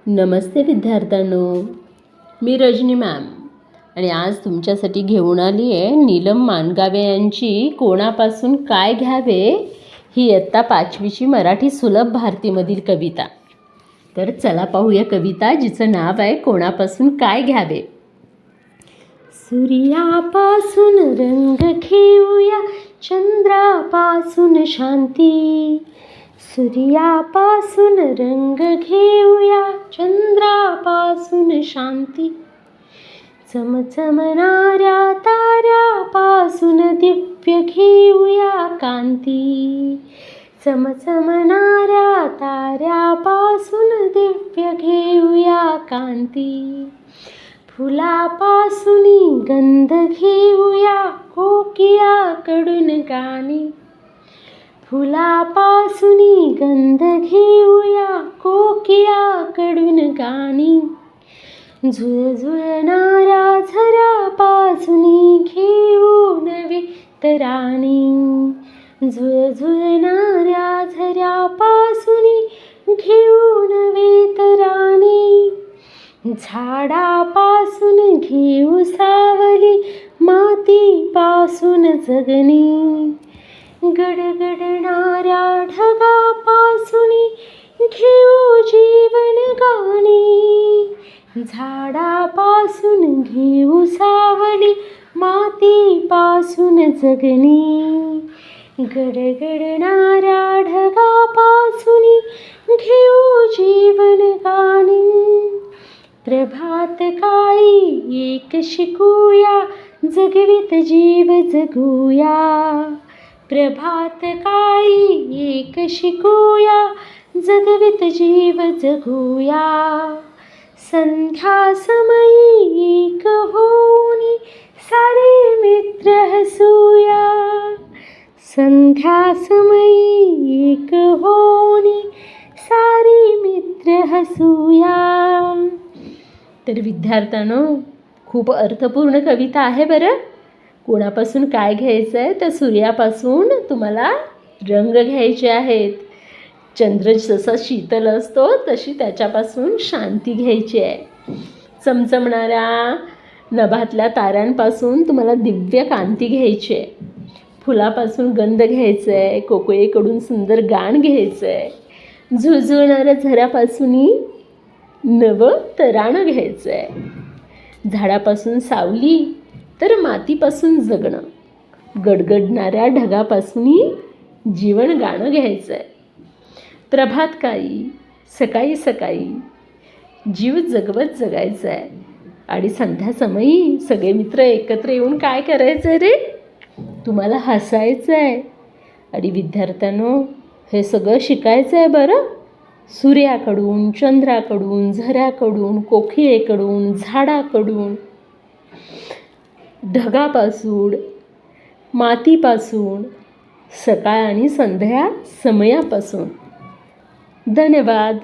नमस्ते विद्यार्थ्यांनो, मी रजनी मॅम आणि आज तुमच्यासाठी घेऊन आली आहे नीलम मानगावे यांची कोणापासून काय घ्यावे ही इयत्ता 5वीची मराठी सुलभ भारतीमधील कविता. तर चला पाहूया कविता, जिचं नाव आहे कोणापासून काय घ्यावे. सूर्यापासून रंग घेऊया, चंद्रापासून शांती. सूर्यापासून रंग घेऊया, चंद्रापासून शांती. चमचमणाऱ्या ताऱ्यापासून दिव्य घेऊया कांती. चमचमणाऱ्या ताऱ्यापासून दिव्य घेऊया कांती. फुलापासून गंध घेऊया, कोकिळाकडून गाणी. फुलापासून गंध घेऊया, कोकिळाकडून गाणी. झुळझुळणाऱ्या झऱ्यापासून घेऊ नवी तराणी. झुळझुळणाऱ्या झऱ्यापासून घेऊ नवी तराणी. झाडापासून घेऊ सावली, मातीपासून जगणी. गडगडणाऱ्या ढगापासून घेऊ जीवन गाणी. झाडापासून घेऊ सावली, मातीपासून जगणी. गडगडणाऱ्या ढगापासून घेऊ जीवन गाणी. प्रभात काळी एक शिकूया, जगवित जीव जगूया. प्रभात काळी एक शिकूया, जगवित जीव जगूया. संध्या समयी एक होऊन सारे मित्र हसूया. संध्या समयी एक होऊन सारे मित्र हसूया. तर विद्यार्थ्यांनो, खूप अर्थपूर्ण कविता आहे बरं. कोणापासून काय घ्यायचं आहे, तर सूर्यापासून तुम्हाला रंग घ्यायचे आहेत. चंद्र जसा शीतल असतो तशी त्याच्यापासून शांती घ्यायची आहे. चमचमणाऱ्या नभातल्या ताऱ्यांपासून तुम्हाला दिव्य कांती घ्यायची आहे. फुलापासून गंध घ्यायचं आहे, कोकिळेकडून सुंदर गाण घ्यायचं आहे. झुळझुळणाऱ्या झऱ्यापासून नवं तराणं घ्यायचं आहे. झाडापासून सावली तर मातीपासून जगणं. गडगडणाऱ्या ढगापासून जीवन गाणं घ्यायचं आहे. प्रभात काळी सकाळी सकाळी जीव जगवत जगायचं आहे. आणि संध्या समयी सगळे मित्र एकत्र येऊन काय करायचं आहे रे, तुम्हाला हसायचं आहे. आणि विद्यार्थ्यांनो, हे सगळं शिकायचं आहे बरं. सूर्याकडून, चंद्राकडून, झऱ्याकडून, कोकिळेकडून, झाडाकडून, ढगापासून, मातीपासून, सकाळ आणि संध्या समयापासून. धन्यवाद.